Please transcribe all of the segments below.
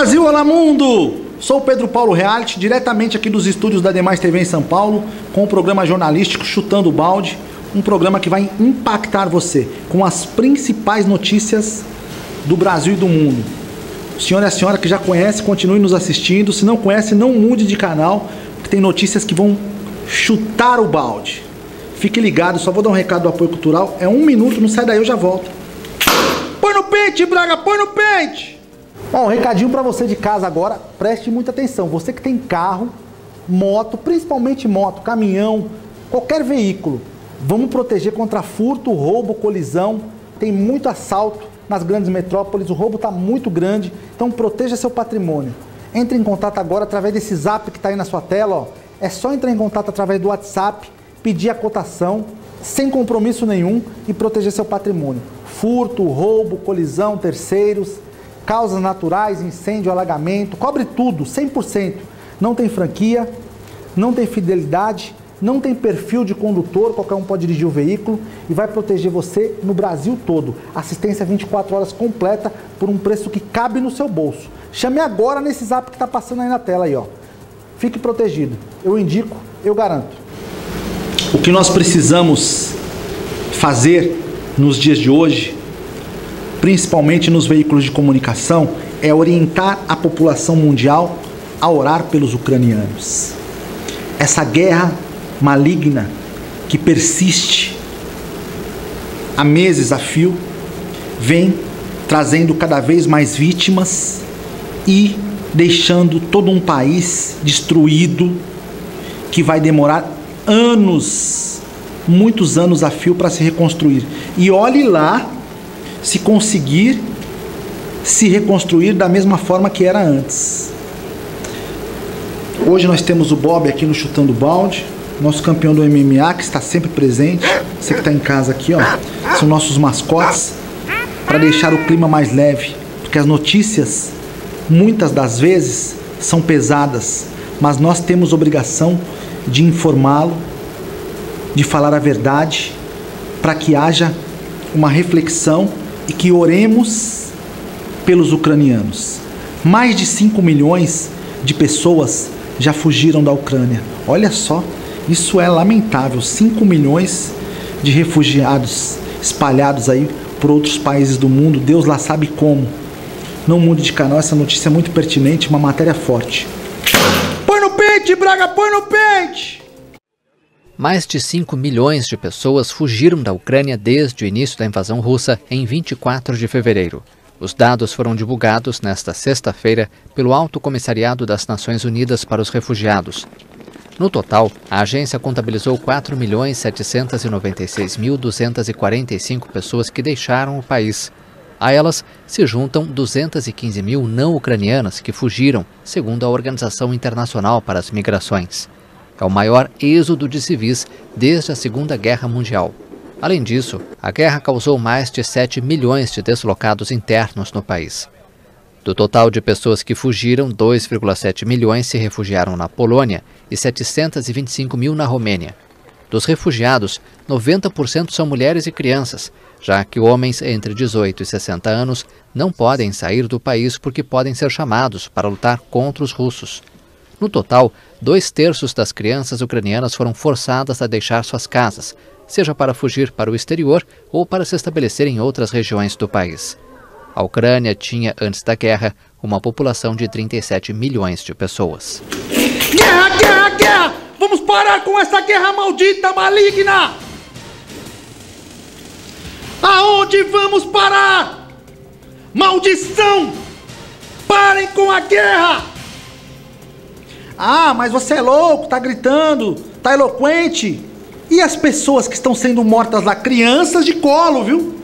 Brasil, olá mundo! Sou o Pedro Paulo Reality, diretamente aqui dos estúdios da Demais TV em São Paulo, com o programa jornalístico Chutando o Balde, um programa que vai impactar você com as principais notícias do Brasil e do mundo. O senhor e a senhora que já conhece, continue nos assistindo. Se não conhece, não mude de canal, porque tem notícias que vão chutar o balde. Fique ligado, só vou dar um recado do apoio cultural. É 1 minuto, não sai daí, eu já volto. Põe no pente, Braga, põe no pente! Bom, um recadinho pra você de casa agora, preste muita atenção. Você que tem carro, moto, principalmente moto, caminhão, qualquer veículo, vamos proteger contra furto, roubo, colisão. Tem muito assalto nas grandes metrópoles, o roubo está muito grande, então proteja seu patrimônio. Entre em contato agora através desse zap que está aí na sua tela, ó. É só entrar em contato através do WhatsApp, pedir a cotação, sem compromisso nenhum, e proteger seu patrimônio. Furto, roubo, colisão, terceiros, causas naturais, incêndio, alagamento, cobre tudo, 100%. Não tem franquia, não tem fidelidade, não tem perfil de condutor, qualquer um pode dirigir o veículo e vai proteger você no Brasil todo. Assistência 24 horas completa por um preço que cabe no seu bolso. Chame agora nesse zap que está passando aí na tela aí, ó. Fique protegido. Eu indico, eu garanto. O que nós precisamos fazer nos dias de hoje, principalmente nos veículos de comunicação, é orientar a população mundial a orar pelos ucranianos. Essa guerra maligna que persiste há meses a fio, vem trazendo cada vez mais vítimas e deixando todo um país destruído, que vai demorar anos, muitos anos a fio para se reconstruir. E olhe lá se conseguir se reconstruir da mesma forma que era antes. Hoje nós temos o Bob aqui no Chutando Balde, nosso campeão do MMA, que está sempre presente. Você que está em casa aqui, ó, são nossos mascotes, para deixar o clima mais leve, porque as notícias, muitas das vezes, são pesadas, mas nós temos obrigação de informá-lo, de falar a verdade, para que haja uma reflexão e que oremos pelos ucranianos. Mais de 5 milhões de pessoas já fugiram da Ucrânia. Olha só, isso é lamentável. 5 milhões de refugiados espalhados aí por outros países do mundo. Deus lá sabe como. Não mude de canal, essa notícia é muito pertinente, uma matéria forte. Põe no pente, Braga, põe no pente! Mais de 5 milhões de pessoas fugiram da Ucrânia desde o início da invasão russa em 24 de fevereiro. Os dados foram divulgados nesta sexta-feira pelo Alto Comissariado das Nações Unidas para os Refugiados. No total, a agência contabilizou 4.796.245 pessoas que deixaram o país. A elas se juntam 215 mil não ucranianas que fugiram, segundo a Organização Internacional para as Migrações. É o maior êxodo de civis desde a Segunda Guerra Mundial. Além disso, a guerra causou mais de 7 milhões de deslocados internos no país. Do total de pessoas que fugiram, 2,7 milhões se refugiaram na Polônia e 725 mil na Romênia. Dos refugiados, 90% são mulheres e crianças, já que homens entre 18 e 60 anos não podem sair do país porque podem ser chamados para lutar contra os russos. No total, 2/3 das crianças ucranianas foram forçadas a deixar suas casas, seja para fugir para o exterior ou para se estabelecer em outras regiões do país. A Ucrânia tinha, antes da guerra, uma população de 37 milhões de pessoas. Guerra, guerra, guerra! Vamos parar com essa guerra maldita, maligna! Aonde vamos parar? Maldição! Parem com a guerra! Ah, mas você é louco, tá gritando, tá eloquente. E as pessoas que estão sendo mortas lá, crianças de colo, viu?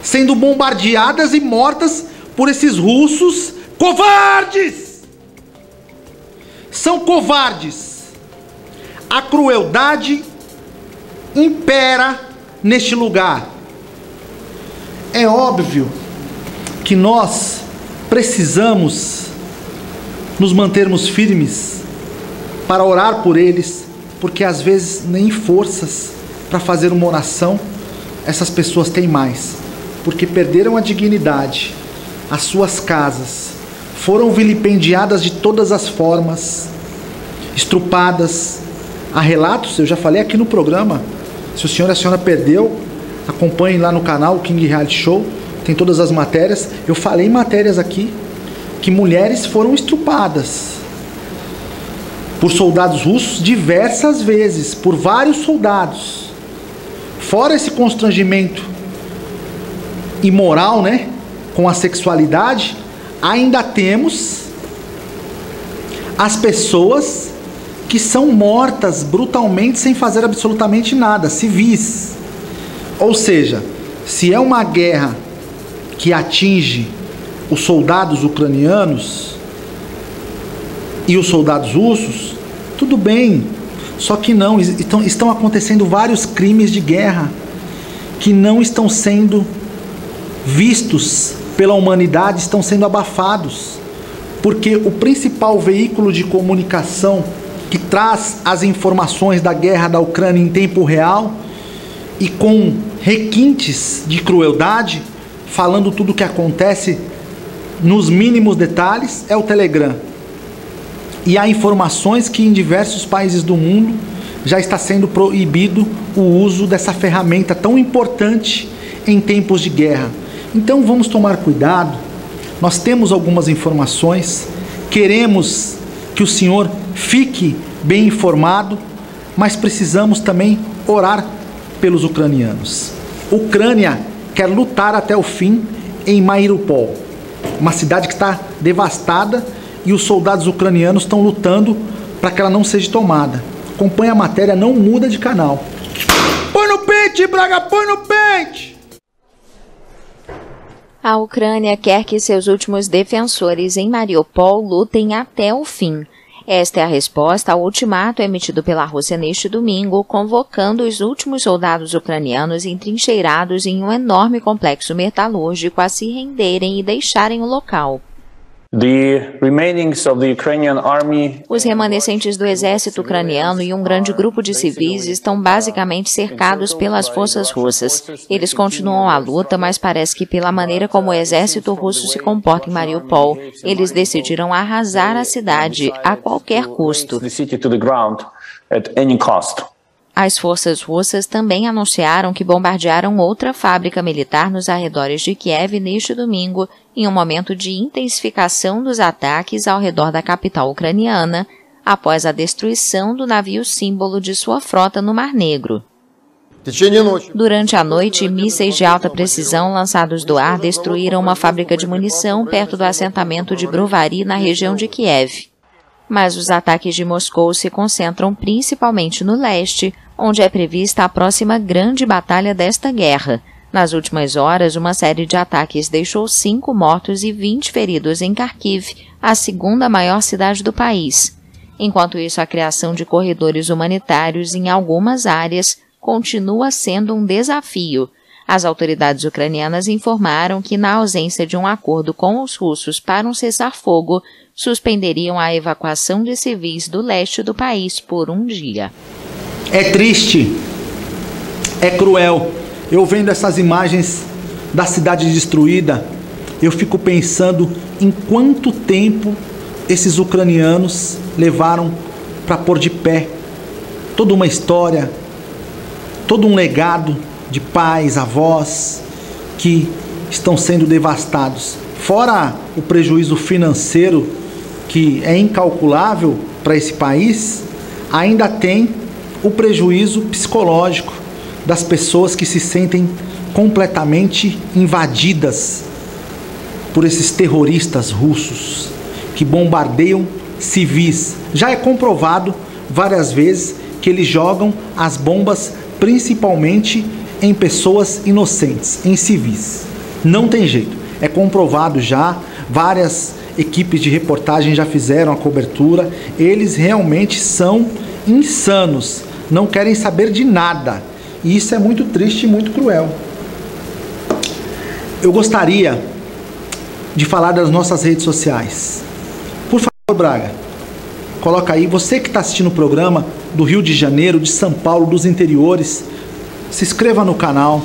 Sendo bombardeadas e mortas por esses russos covardes! São covardes. A crueldade impera neste lugar. É óbvio que nós precisamos nos mantermos firmes para orar por eles, porque às vezes nem forças para fazer uma oração essas pessoas têm mais, porque perderam a dignidade, as suas casas, foram vilipendiadas de todas as formas, estrupadas. Há relatos, eu já falei aqui no programa, se o senhor e a senhora perdeu, acompanhe lá no canal King Reality Show, tem todas as matérias. Eu falei em matérias aqui que mulheres foram estrupadas por soldados russos diversas vezes, por vários soldados. Fora esse constrangimento imoral, né, com a sexualidade, ainda temos as pessoas que são mortas brutalmente sem fazer absolutamente nada, civis. Ou seja, se é uma guerra que atinge os soldados ucranianos e os soldados russos, tudo bem, só que não, estão acontecendo vários crimes de guerra que não estão sendo vistos pela humanidade, estão sendo abafados, porque o principal veículo de comunicação que traz as informações da guerra da Ucrânia em tempo real e com requintes de crueldade, falando tudo o que acontece nos mínimos detalhes, é o Telegram. E há informações que em diversos países do mundo já está sendo proibido o uso dessa ferramenta tão importante em tempos de guerra. Então vamos tomar cuidado. Nós temos algumas informações, queremos que o senhor fique bem informado, mas precisamos também orar pelos ucranianos. Ucrânia quer lutar até o fim em Mariupol, uma cidade que está devastada, e os soldados ucranianos estão lutando para que ela não seja tomada. Acompanhe a matéria, não muda de canal. Põe no pente, Braga, põe no pente! A Ucrânia quer que seus últimos defensores em Mariupol lutem até o fim. Esta é a resposta ao ultimato emitido pela Rússia neste domingo, convocando os últimos soldados ucranianos entrincheirados em um enorme complexo metalúrgico a se renderem e deixarem o local. Os remanescentes do exército ucraniano e um grande grupo de civis estão basicamente cercados pelas forças russas. Eles continuam a luta, mas parece que pela maneira como o exército russo se comporta em Mariupol, eles decidiram arrasar a cidade a qualquer custo. As forças russas também anunciaram que bombardearam outra fábrica militar nos arredores de Kiev neste domingo, em um momento de intensificação dos ataques ao redor da capital ucraniana, após a destruição do navio símbolo de sua frota no Mar Negro. Durante a noite, mísseis de alta precisão lançados do ar destruíram uma fábrica de munição perto do assentamento de Brovary, na região de Kiev. Mas os ataques de Moscou se concentram principalmente no leste, onde é prevista a próxima grande batalha desta guerra. Nas últimas horas, uma série de ataques deixou 5 mortos e 20 feridos em Kharkiv, a segunda maior cidade do país. Enquanto isso, a criação de corredores humanitários em algumas áreas continua sendo um desafio. As autoridades ucranianas informaram que, na ausência de um acordo com os russos para um cessar-fogo, suspenderiam a evacuação de civis do leste do país por um dia. É triste, é cruel. Eu vendo essas imagens da cidade destruída, eu fico pensando em quanto tempo esses ucranianos levaram para pôr de pé toda uma história, todo um legado de pais, avós que estão sendo devastados. Fora o prejuízo financeiro que é incalculável para esse país, ainda tem o prejuízo psicológico das pessoas que se sentem completamente invadidas por esses terroristas russos que bombardeiam civis. Já é comprovado várias vezes que eles jogam as bombas principalmente em pessoas inocentes, em civis. Não tem jeito, é comprovado já, várias equipes de reportagem já fizeram a cobertura, eles realmente são insanos, não querem saber de nada, e isso é muito triste e muito cruel. Eu gostaria de falar das nossas redes sociais. Por favor, Braga, coloca aí, você que está assistindo o programa do Rio de Janeiro, de São Paulo, dos interiores, se inscreva no canal,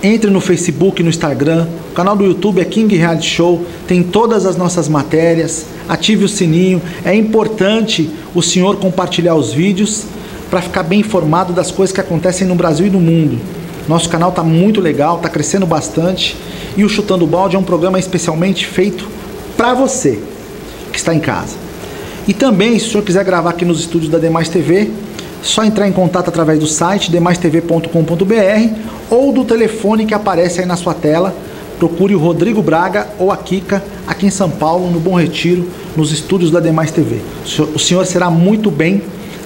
Entre no Facebook, no Instagram, o canal do YouTube é King Reality Show, tem todas as nossas matérias, ative o sininho. É importante o senhor compartilhar os vídeos para ficar bem informado das coisas que acontecem no Brasil e no mundo. Nosso canal está muito legal, está crescendo bastante, e o Chutando o Balde é um programa especialmente feito para você que está em casa. E também, se o senhor quiser gravar aqui nos estúdios da Demais TV, só entrar em contato através do site demaistv.com.br ou do telefone que aparece aí na sua tela. Procure o Rodrigo Braga ou a Kika aqui em São Paulo, no Bom Retiro, nos estúdios da Demais TV. O senhor será muito bem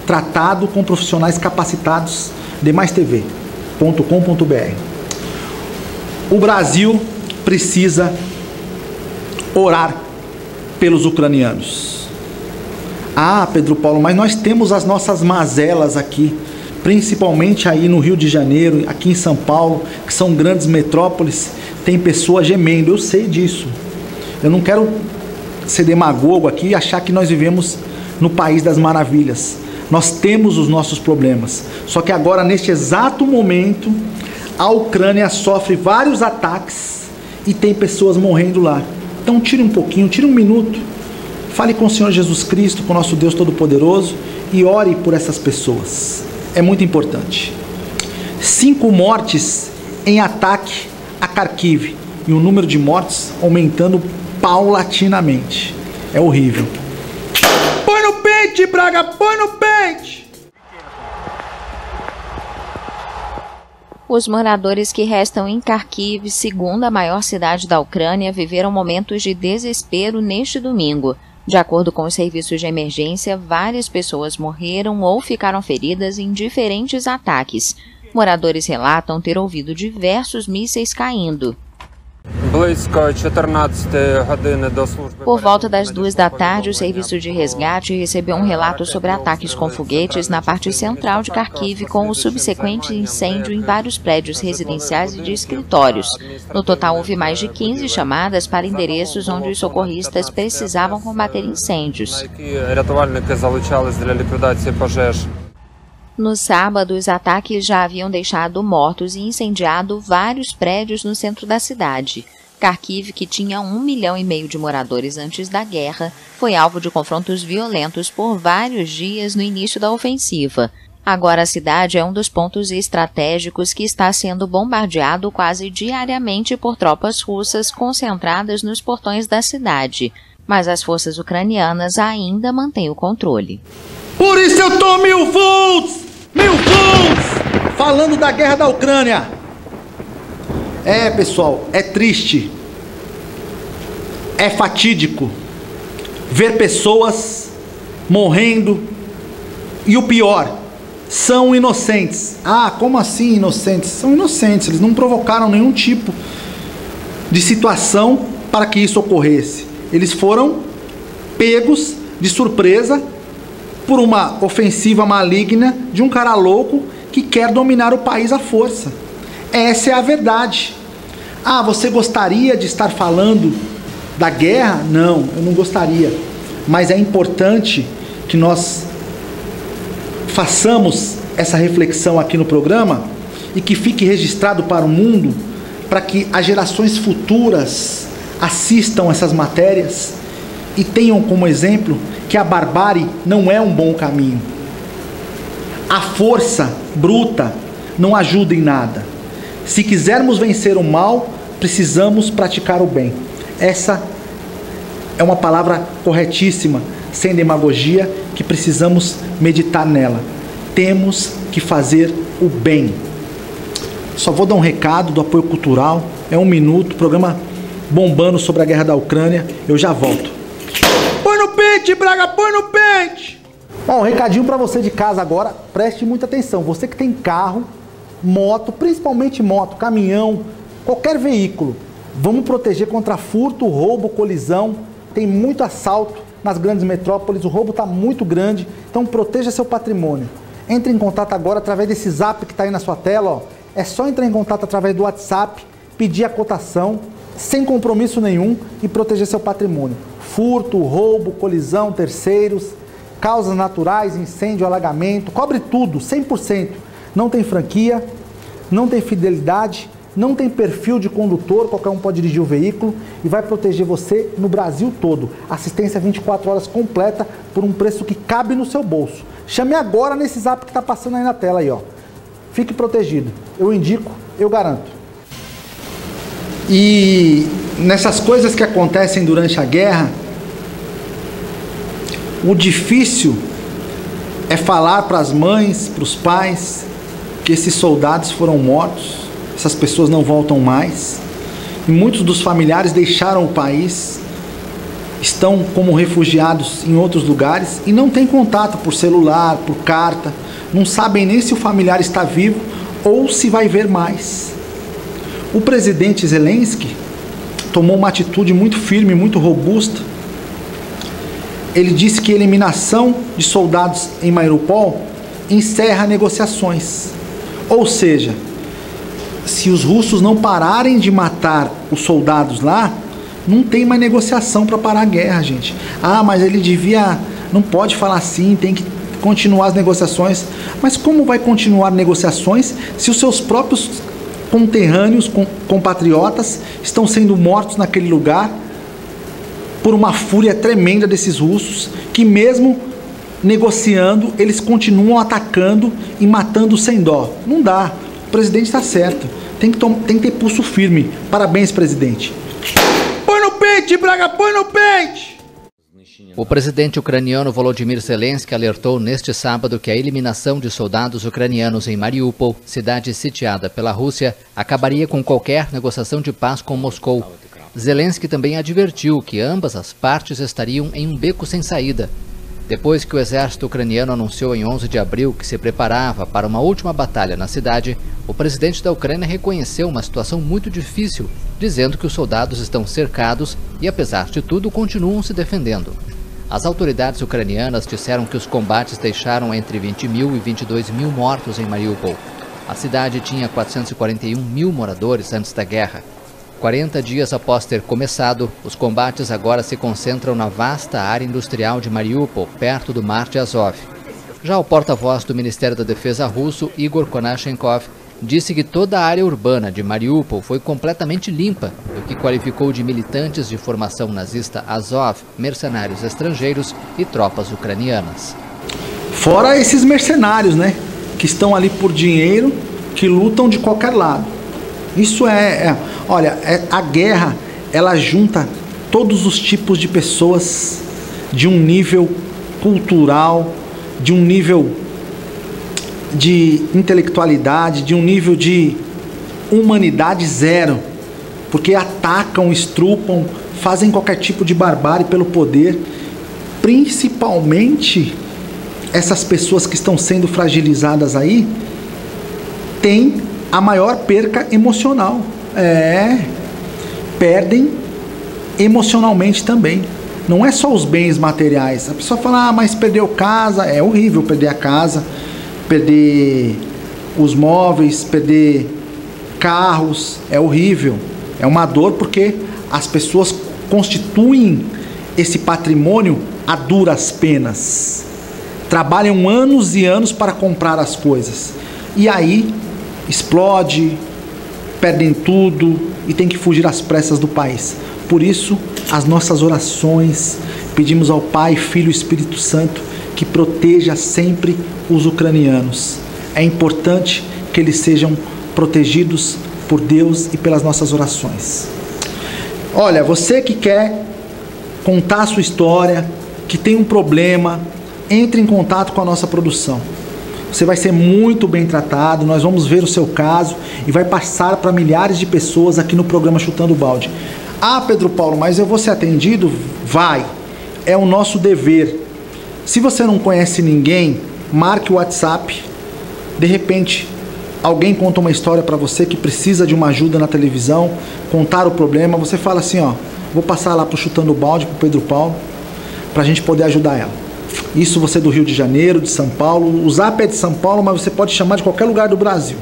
tratado com profissionais capacitados. demaistv.com.br. O Brasil precisa orar pelos ucranianos. Ah, Pedro Paulo, mas nós temos as nossas mazelas aqui, principalmente aí no Rio de Janeiro, aqui em São Paulo, que são grandes metrópoles, tem pessoas gemendo. Eu sei disso. Eu não quero ser demagogo aqui e achar que nós vivemos no país das maravilhas. Nós temos os nossos problemas. Só que agora, neste exato momento, a Ucrânia sofre vários ataques e tem pessoas morrendo lá. Então tire um pouquinho, tire um minuto. Fale com o Senhor Jesus Cristo, com o nosso Deus Todo-Poderoso, e ore por essas pessoas. É muito importante. 5 mortes em ataque a Kharkiv, e o número de mortes aumentando paulatinamente. É horrível. Põe no pente, Braga, põe no pente! Os moradores que restam em Kharkiv, segunda maior cidade da Ucrânia, viveram momentos de desespero neste domingo. De acordo com os serviços de emergência, várias pessoas morreram ou ficaram feridas em diferentes ataques. Moradores relatam ter ouvido diversos mísseis caindo. Por volta das 2 da tarde, o serviço de resgate recebeu um relato sobre ataques com foguetes na parte central de Kharkiv, com o subsequente incêndio em vários prédios residenciais e de escritórios. No total, houve mais de 15 chamadas para endereços onde os socorristas precisavam combater incêndios. No sábado, os ataques já haviam deixado mortos e incendiado vários prédios no centro da cidade. Kharkiv, que tinha 1,5 milhão de moradores antes da guerra, foi alvo de confrontos violentos por vários dias no início da ofensiva. Agora a cidade é um dos pontos estratégicos que está sendo bombardeado quase diariamente por tropas russas concentradas nos portões da cidade. Mas as forças ucranianas ainda mantêm o controle. Por isso eu tô 1000 volts! 1000 volts! Falando da guerra da Ucrânia. É, pessoal, é triste. É fatídico ver pessoas morrendo. E o pior, são inocentes. Ah, como assim inocentes? São inocentes, eles não provocaram nenhum tipo de situação para que isso ocorresse. Eles foram pegos de surpresa por uma ofensiva maligna de um cara louco que quer dominar o país à força. Essa é a verdade. Ah, você gostaria de estar falando da guerra? Não, eu não gostaria. Mas é importante que nós façamos essa reflexão aqui no programa e que fique registrado para o mundo, para que as gerações futuras assistam essas matérias e tenham como exemplo que a barbárie não é um bom caminho. A força bruta não ajuda em nada. Se quisermos vencer o mal, precisamos praticar o bem. Essa é uma palavra corretíssima, sem demagogia, que precisamos meditar nela. Temos que fazer o bem. Só vou dar um recado do apoio cultural. É 1 minuto, programa bombando sobre a guerra da Ucrânia. Eu já volto. Põe no pente, Braga, põe no pente! Bom, um recadinho para você de casa agora. Preste muita atenção. Você que tem carro, moto, principalmente moto, caminhão, qualquer veículo. Vamos proteger contra furto, roubo, colisão. Tem muito assalto nas grandes metrópoles, o roubo está muito grande, então proteja seu patrimônio. Entre em contato agora através desse zap que está aí na sua tela, ó. É só entrar em contato através do WhatsApp, pedir a cotação, sem compromisso nenhum, e proteger seu patrimônio. Furto, roubo, colisão, terceiros, causas naturais, incêndio, alagamento, cobre tudo, 100%. Não tem franquia, não tem fidelidade, não tem perfil de condutor, qualquer um pode dirigir o veículo e vai proteger você no Brasil todo. Assistência 24 horas completa por um preço que cabe no seu bolso. Chame agora nesse zap que está passando aí na tela aí, ó. Fique protegido. Eu indico, eu garanto. E nessas coisas que acontecem durante a guerra, o difícil é falar para as mães, para os pais, que esses soldados foram mortos, essas pessoas não voltam mais. E muitos dos familiares deixaram o país, estão como refugiados em outros lugares e não têm contato por celular, por carta, não sabem nem se o familiar está vivo ou se vai ver mais. O presidente Zelensky tomou uma atitude muito firme, muito robusta. Ele disse que a eliminação de soldados em Mariupol encerra negociações. Ou seja, se os russos não pararem de matar os soldados lá, não tem mais negociação para parar a guerra, gente. Ah, mas ele devia... Não pode falar assim, tem que continuar as negociações. Mas como vai continuar negociações se os seus próprios conterrâneos, compatriotas, estão sendo mortos naquele lugar por uma fúria tremenda desses russos, que mesmo negociando, eles continuam atacando e matando sem dó? Não dá. O presidente está certo. Tem que ter pulso firme. Parabéns, presidente. Põe no pente, Braga, põe no pente! O presidente ucraniano Volodymyr Zelensky alertou neste sábado que a eliminação de soldados ucranianos em Mariupol, cidade sitiada pela Rússia, acabaria com qualquer negociação de paz com Moscou. Zelensky também advertiu que ambas as partes estariam em um beco sem saída. Depois que o exército ucraniano anunciou em 11 de abril que se preparava para uma última batalha na cidade, o presidente da Ucrânia reconheceu uma situação muito difícil, dizendo que os soldados estão cercados e, apesar de tudo, continuam se defendendo. As autoridades ucranianas disseram que os combates deixaram entre 20 mil e 22 mil mortos em Mariupol. A cidade tinha 441 mil moradores antes da guerra. 40 dias após ter começado, os combates agora se concentram na vasta área industrial de Mariupol, perto do Mar de Azov. Já o porta-voz do Ministério da Defesa russo, Igor Konashenkov, disse que toda a área urbana de Mariupol foi completamente limpa, o que qualificou de militantes de formação nazista Azov, mercenários estrangeiros e tropas ucranianas. Fora esses mercenários, né, que estão ali por dinheiro, que lutam de qualquer lado. Isso olha, a guerra, ela junta todos os tipos de pessoas de um nível cultural, de um nível de intelectualidade, de um nível de humanidade zero, porque atacam, estrupam, fazem qualquer tipo de barbárie pelo poder, principalmente essas pessoas que estão sendo fragilizadas aí, têm a maior perca emocional. Perdem emocionalmente também. Não é só os bens materiais. A pessoa fala, mas perdeu casa. É horrível perder a casa, perder os móveis, perder carros. É horrível. É uma dor porque as pessoas constituem esse patrimônio a duras penas. Trabalham anos e anos para comprar as coisas. E aí explode, perdem tudo e tem que fugir às pressas do país. Por isso, as nossas orações, pedimos ao Pai, Filho e Espírito Santo que proteja sempre os ucranianos. É importante que eles sejam protegidos por Deus e pelas nossas orações. Olha, você que quer contar a sua história, que tem um problema, entre em contato com a nossa produção. Você vai ser muito bem tratado, nós vamos ver o seu caso e vai passar para milhares de pessoas aqui no programa Chutando o Balde. Ah, Pedro Paulo, mas eu vou ser atendido? Vai, é o nosso dever. Se você não conhece ninguém, marque o WhatsApp. De repente, alguém conta uma história para você que precisa de uma ajuda na televisão, contar o problema, você fala assim, ó, vou passar lá pro Chutando o Balde, pro Pedro Paulo, para a gente poder ajudar ela. Isso você do Rio de Janeiro, de São Paulo, o Zap é de São Paulo, mas você pode chamar de qualquer lugar do Brasil.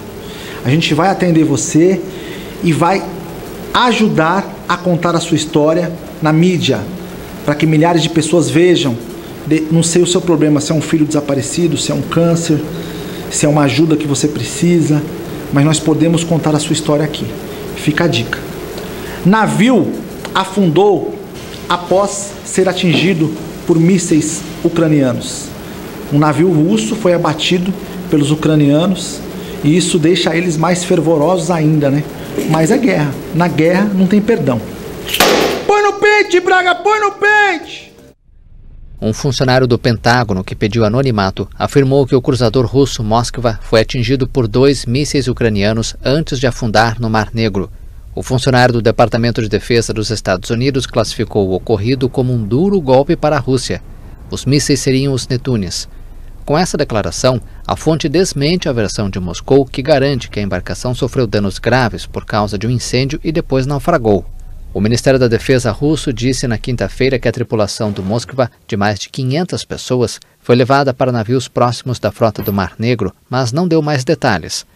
A gente vai atender você e vai ajudar a contar a sua história na mídia, para que milhares de pessoas vejam, não sei o seu problema, se é um filho desaparecido, se é um câncer, se é uma ajuda que você precisa, mas nós podemos contar a sua história aqui. Fica a dica. Navio afundou após ser atingido por mísseis ucranianos. Um navio russo foi abatido pelos ucranianos e isso deixa eles mais fervorosos ainda, né? Mas é guerra. Na guerra não tem perdão. Põe no pente, Braga, põe no pente! Um funcionário do Pentágono que pediu anonimato afirmou que o cruzador russo Moskva foi atingido por 2 mísseis ucranianos antes de afundar no Mar Negro. O funcionário do Departamento de Defesa dos Estados Unidos classificou o ocorrido como um duro golpe para a Rússia. Os mísseis seriam os Netunes. Com essa declaração, a fonte desmente a versão de Moscou que garante que a embarcação sofreu danos graves por causa de um incêndio e depois naufragou. O Ministério da Defesa russo disse na quinta-feira que a tripulação do Moskva, de mais de 500 pessoas, foi levada para navios próximos da frota do Mar Negro, mas não deu mais detalhes.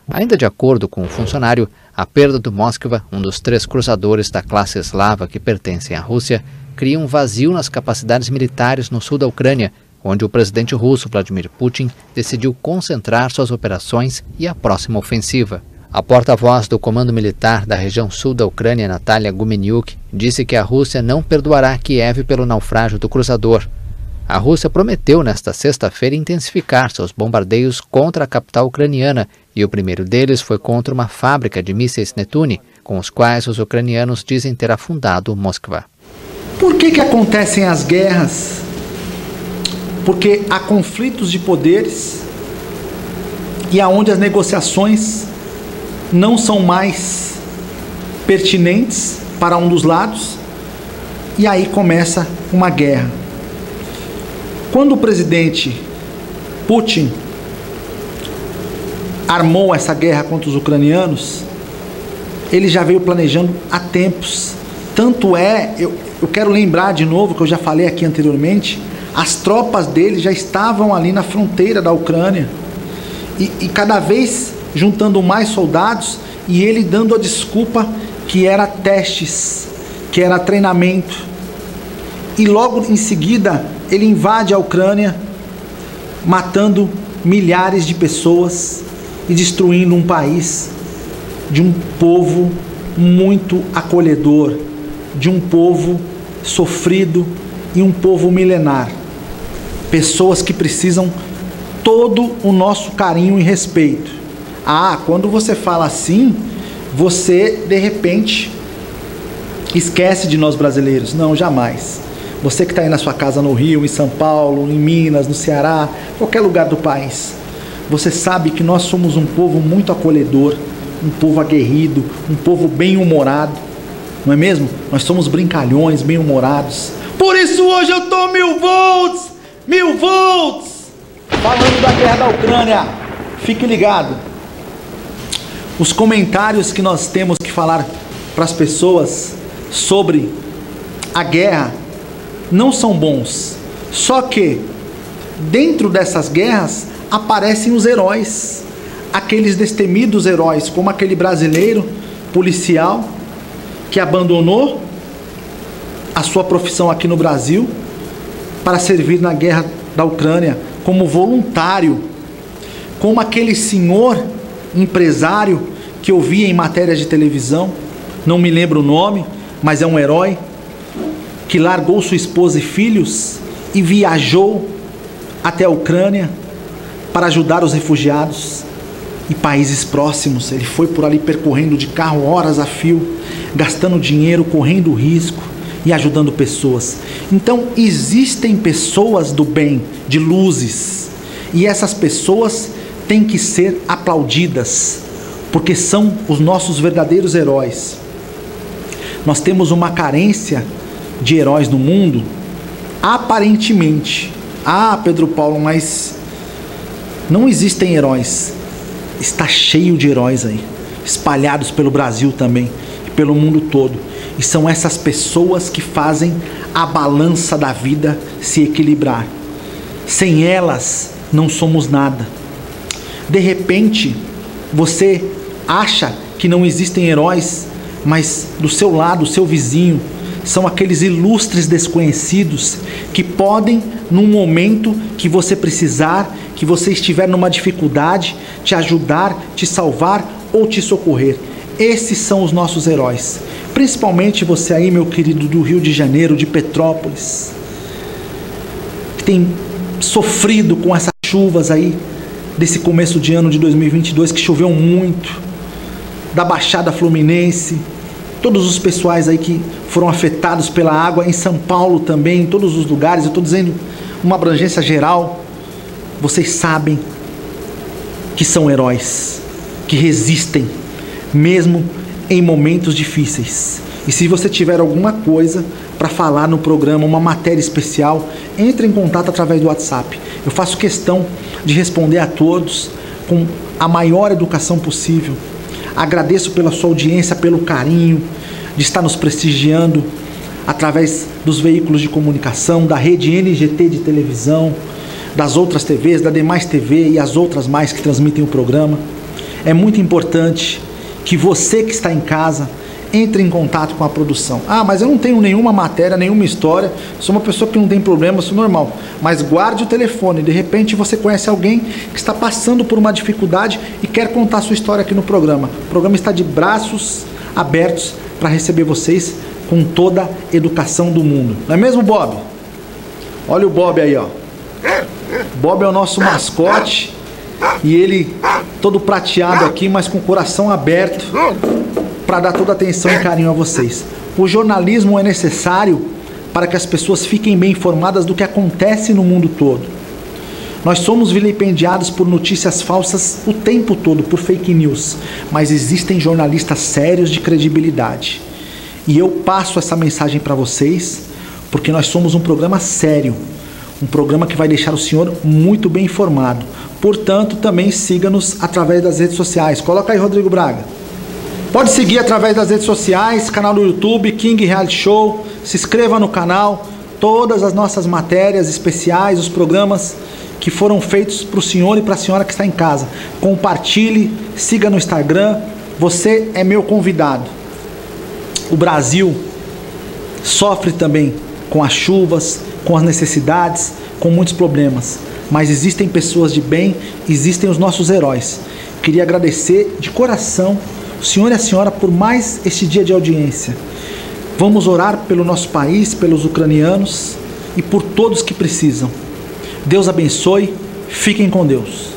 Ainda de acordo com o funcionário, a perda do Moskva, um dos 3 cruzadores da classe eslava que pertencem à Rússia, cria um vazio nas capacidades militares no sul da Ucrânia, onde o presidente russo Vladimir Putin decidiu concentrar suas operações e a próxima ofensiva. A porta-voz do Comando Militar da região sul da Ucrânia, Natalia Gumeniuk, disse que a Rússia não perdoará Kiev pelo naufrágio do cruzador. A Rússia prometeu nesta sexta-feira intensificar seus bombardeios contra a capital ucraniana e o primeiro deles foi contra uma fábrica de mísseis Netune, com os quais os ucranianos dizem ter afundado Moskva. Por que acontecem as guerras? Porque há conflitos de poderes e aonde as negociações não são mais pertinentes para um dos lados e aí começa uma guerra. Quando o presidente Putin armou essa guerra contra os ucranianos, ele já veio planejando há tempos. Tanto é, eu quero lembrar de novo, que eu já falei aqui anteriormente, as tropas dele já estavam ali na fronteira da Ucrânia e cada vez juntando mais soldados e ele dando a desculpa que era testes, que era treinamento. E logo em seguida ele invade a Ucrânia, matando milhares de pessoas e destruindo um país de um povo muito acolhedor, de um povo sofrido e um povo milenar. Pessoas que precisam todo o nosso carinho e respeito. Quando você fala assim, você de repente esquece de nós brasileiros. Não, jamais. Você que está aí na sua casa no Rio, em São Paulo, em Minas, no Ceará, qualquer lugar do país, você sabe que nós somos um povo muito acolhedor, um povo aguerrido, um povo bem-humorado, não é mesmo? Nós somos brincalhões, bem-humorados. Por isso hoje eu tô 1000 volts! 1000 volts! Falando da guerra da Ucrânia, fique ligado. Os comentários que nós temos que falar para as pessoas sobre a guerra não são bons. Só que dentro dessas guerras aparecem os heróis, aqueles destemidos heróis, como aquele brasileiro policial que abandonou a sua profissão aqui no Brasil para servir na guerra da Ucrânia como voluntário, como aquele senhor empresário que eu vi em matérias de televisão, não me lembro o nome, mas é um herói, que largou sua esposa e filhos e viajou até a Ucrânia para ajudar os refugiados e países próximos. Ele foi por ali percorrendo de carro horas a fio, gastando dinheiro, correndo risco e ajudando pessoas. Então existem pessoas do bem, de luzes, e essas pessoas têm que ser aplaudidas, porque são os nossos verdadeiros heróis. Nós temos uma carência de heróis no mundo, aparentemente. Pedro Paulo, mas não existem heróis. Está cheio de heróis aí, espalhados pelo Brasil também e pelo mundo todo. E são essas pessoas que fazem a balança da vida se equilibrar. Sem elas, não somos nada. De repente, você acha que não existem heróis, mas do seu lado, o seu vizinho, são aqueles ilustres desconhecidos que podem, num momento que você precisar, que você estiver numa dificuldade, te ajudar, te salvar ou te socorrer. Esses são os nossos heróis. Principalmente você aí, meu querido, do Rio de Janeiro, de Petrópolis, que tem sofrido com essas chuvas aí, desse começo de ano de 2022, que choveu muito, da Baixada Fluminense, todos os pessoais aí que foram afetados pela água, em São Paulo também, em todos os lugares, eu estou dizendo uma abrangência geral. Vocês sabem que são heróis, que resistem, mesmo em momentos difíceis. E se você tiver alguma coisa para falar no programa, uma matéria especial, entre em contato através do WhatsApp. Eu faço questão de responder a todos com a maior educação possível. Agradeço pela sua audiência, pelo carinho de estar nos prestigiando através dos veículos de comunicação, da rede NGT de televisão, das outras TVs, da Demais TV e as outras mais que transmitem o programa. É muito importante que você que está em casa entre em contato com a produção. Ah, mas eu não tenho nenhuma matéria, nenhuma história, sou uma pessoa que não tem problema, sou normal. Mas guarde o telefone, de repente você conhece alguém que está passando por uma dificuldade e quer contar a sua história aqui no programa. O programa está de braços abertos para receber vocês com toda a educação do mundo. Não é mesmo, Bob? Olha o Bob aí, ó. Bob é o nosso mascote e ele todo prateado aqui, mas com o coração aberto para dar toda a atenção e carinho a vocês. O jornalismo é necessário para que as pessoas fiquem bem informadas do que acontece no mundo todo. Nós somos vilipendiados por notícias falsas o tempo todo, por fake news, mas existem jornalistas sérios de credibilidade. E eu passo essa mensagem para vocês, porque nós somos um programa sério, um programa que vai deixar o senhor muito bem informado. Portanto, também siga-nos através das redes sociais. Coloca aí, Rodrigo Braga. Pode seguir através das redes sociais, canal do YouTube, King Reality Show. Se inscreva no canal, todas as nossas matérias especiais, os programas que foram feitos para o senhor e para a senhora que está em casa. Compartilhe, siga no Instagram, você é meu convidado. O Brasil sofre também com as chuvas, com as necessidades, com muitos problemas. Mas existem pessoas de bem, existem os nossos heróis. Queria agradecer de coração o senhor e a senhora por mais este dia de audiência. Vamos orar pelo nosso país, pelos ucranianos e por todos que precisam. Deus abençoe, fiquem com Deus.